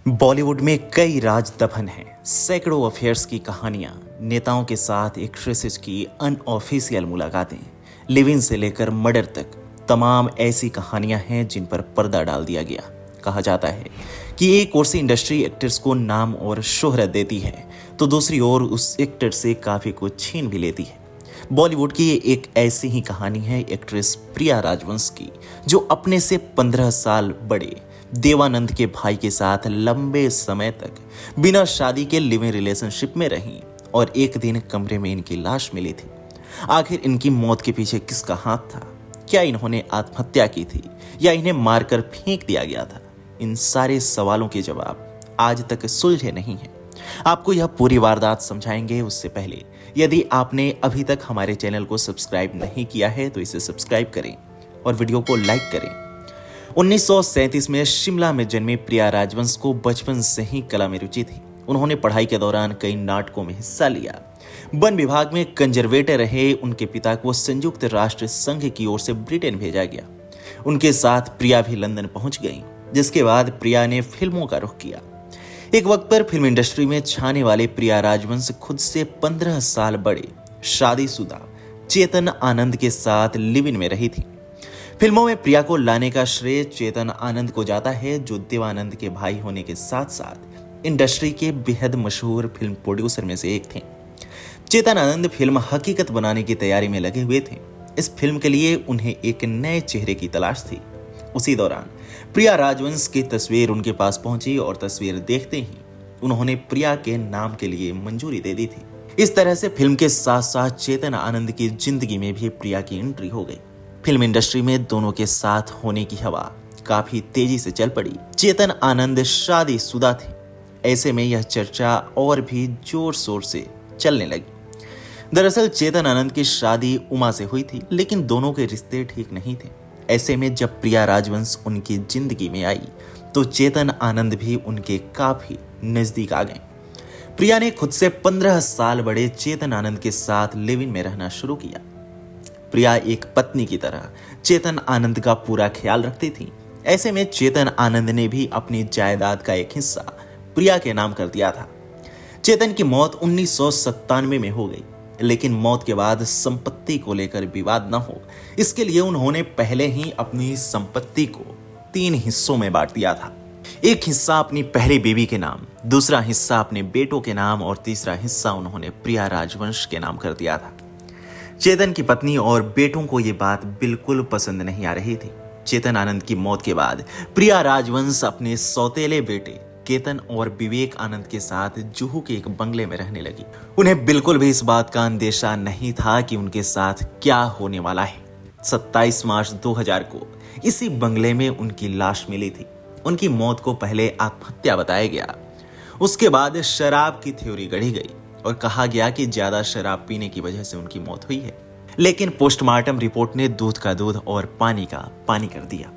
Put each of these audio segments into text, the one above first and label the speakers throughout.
Speaker 1: बॉलीवुड में कई राज दफन हैं, सैकड़ों अफेयर्स की कहानियां, नेताओं के साथ एक्ट्रेसेस की अनऑफिशियल मुलाकातें, लिव इन से लेकर मर्डर तक तमाम ऐसी कहानियां हैं जिन पर पर्दा डाल दिया गया। कहा जाता है कि एक ओर से इंडस्ट्री एक्टर्स को नाम और शोहरत देती है तो दूसरी ओर उस एक्टर से काफी कुछ छीन भी लेती है। बॉलीवुड की एक ऐसी ही कहानी है एक्ट्रेस प्रिया राजवंश की, जो अपने से 15 साल बड़े देवानंद के भाई के साथ लंबे समय तक बिना शादी के लिव इन रिलेशनशिप में रहीं और एक दिन कमरे में इनकी लाश मिली थी। आखिर इनकी मौत के पीछे किसका हाथ था? क्या इन्होंने आत्महत्या की थी या इन्हें मारकर फेंक दिया गया था? इन सारे सवालों के जवाब आज तक सुलझे नहीं हैं। आपको यह पूरी वारदात समझाएंगे। उससे पहले यदि आपने अभी तक हमारे चैनल को सब्सक्राइब नहीं किया है तो इसे सब्सक्राइब करें और वीडियो को लाइक करें। 1937 में शिमला में जन्मी प्रिया राजवंश को बचपन से ही कला में रुचि थी। उन्होंने पढ़ाई के दौरान कई नाटकों में हिस्सा लिया। वन विभाग में कंजर्वेटर रहे उनके पिता को संयुक्त राष्ट्र संघ की ओर से ब्रिटेन भेजा गया। उनके साथ प्रिया भी लंदन पहुंच गई, जिसके बाद प्रिया ने फिल्मों का रुख किया। एक वक्त पर फिल्म इंडस्ट्री में छाने वाले प्रिया राजवंश खुद से 15 साल बड़े शादीशुदा चेतन आनंद के साथ लिव इन में रही थी। फिल्मों में प्रिया को लाने का श्रेय चेतन आनंद को जाता है, जो देवानंद के भाई होने के साथ साथ इंडस्ट्री के बेहद मशहूर फिल्म प्रोड्यूसर में से एक थे। चेतन आनंद फिल्म हकीकत बनाने की तैयारी में लगे हुए थे। इस फिल्म के लिए उन्हें एक नए चेहरे की तलाश थी। उसी दौरान प्रिया राजवंश की तस्वीर उनके पास पहुंची और तस्वीर देखते ही उन्होंने प्रिया के नाम के लिए मंजूरी दे दी थी। इस तरह से फिल्म के साथ साथ चेतन आनंद की जिंदगी में भी प्रिया की एंट्री हो गई। फिल्म इंडस्ट्री में दोनों के साथ होने की हवा काफी तेजी से चल पड़ी। चेतन आनंद शादीशुदा थे। ऐसे में यह चर्चा और भी जोर शोर से चलने लगी। दरअसल चेतन आनंद की शादी उमा से हुई थी, लेकिन दोनों के रिश्ते ठीक नहीं थे। ऐसे में जब प्रिया राजवंश उनकी जिंदगी में आई तो चेतन आनंद भी उनके काफी नजदीक आ गए। प्रिया ने खुद से 15 साल बड़े चेतन आनंद के साथ लिव इन में रहना शुरू किया। प्रिया एक पत्नी की तरह चेतन आनंद का पूरा ख्याल रखती थी। ऐसे में चेतन आनंद ने भी अपनी जायदाद का एक हिस्सा प्रिया के नाम कर दिया था। चेतन की मौत 1997 में हो गई, लेकिन मौत के बाद संपत्ति को लेकर विवाद न हो, इसके लिए उन्होंने पहले ही अपनी संपत्ति को 3 हिस्सों में बांट दिया था। एक हिस्सा अपनी पहली बीवी के नाम, दूसरा हिस्सा अपने बेटों के नाम और तीसरा हिस्सा उन्होंने प्रिया राजवंश के नाम कर दिया था। चेतन की पत्नी और बेटों को यह बात बिल्कुल पसंद नहीं आ रही थी। चेतन आनंद की मौत के बाद प्रिया राजवंश अपने सौतेले बेटे केतन और विवेक आनंद के साथ जुहू के एक बंगले में रहने लगी। उन्हें बिल्कुल भी इस बात का अंदेशा नहीं था कि उनके साथ क्या होने वाला है। 27 मार्च 2000 को इसी बंगले में उनकी लाश मिली थी। उनकी मौत को पहले आत्महत्या बताया गया, उसके बाद शराब की थ्योरी गढ़ी गई और कहा गया कि ज्यादा शराब पीने की वजह से उनकी मौत हुई है। लेकिन पोस्टमार्टम रिपोर्ट ने दूध का दूध और पानी का पानी कर दिया।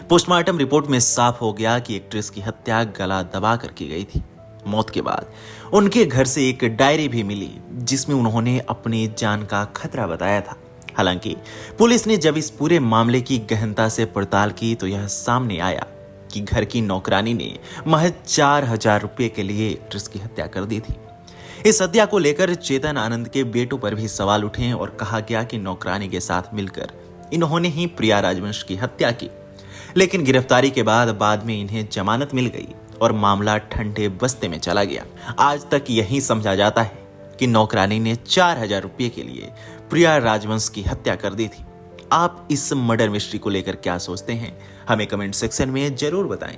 Speaker 1: पोस्टमार्टम रिपोर्ट में साफ हो गया कि एक्ट्रेस की हत्या गला दबा कर की गई थी। मौत के बाद उनके घर से एक डायरी भी मिली, जिसमें उन्होंने अपनी जान का खतरा बताया था। हालांकि पुलिस ने जब इस पूरे मामले की गहनता से पड़ताल की तो यह सामने आया कि घर की नौकरानी ने महज 4000 रुपए के लिए एक्ट्रेस की हत्या कर दी थी। इस हत्या को लेकर चेतन आनंद के बेटों पर भी सवाल उठे और कहा गया कि नौकरानी के साथ मिलकर इन्होंने ही प्रिया राजवंश की हत्या की। लेकिन गिरफ्तारी के बाद में इन्हें जमानत मिल गई और मामला ठंडे बस्ते में चला गया। आज तक यही समझा जाता है कि नौकरानी ने 4000 रुपये के लिए प्रिया राजवंश की हत्या कर दी थी। आप इस मर्डर मिस्ट्री को लेकर क्या सोचते हैं? हमें कमेंट सेक्शन में जरूर बताएं।